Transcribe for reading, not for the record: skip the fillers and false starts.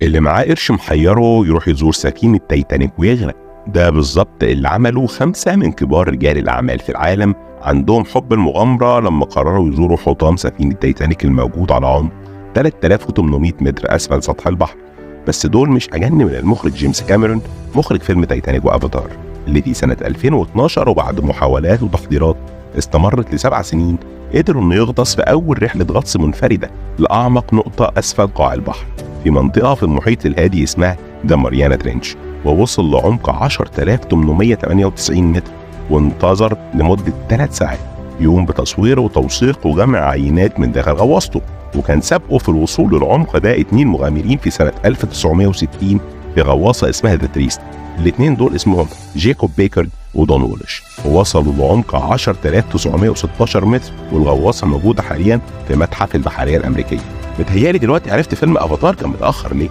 اللي معاه قرش محيره يروح يزور سفينة تايتانيك ويغرق. ده بالظبط اللي عمله 5 من كبار رجال الأعمال في العالم عندهم حب المغامرة لما قرروا يزوروا حطام سفينة تايتانيك الموجود على عمق 3800 متر أسفل سطح البحر. بس دول مش أجن من المخرج جيمس كاميرون، مخرج فيلم تايتانيك وأفاتار اللي في سنة 2012، وبعد محاولات وتحضيرات استمرت ل7 سنين قدروا إنه يغطس في أول رحلة غطس منفردة لأعمق نقطة أسفل قاع البحر في منطقة في المحيط الهادي اسمها ذا ماريانا ترينش، ووصل لعمق 10898 متر، وانتظر لمدة 3 ساعات يقوم بتصوير وتوثيق وجمع عينات من داخل غواصته. وكان سابقه في الوصول للعمق ده 2 مغامرين في سنة 1960 في غواصة اسمها ذا تريست. الاثنين دول اسمهم جيكوب بيكر ودون وولش، ووصلوا لعمق 10916 متر، والغواصة موجودة حاليا في متحف البحرية الأمريكية. متهيالي دلوقتي عرفت فيلم أفاتار كان متأخر ليه.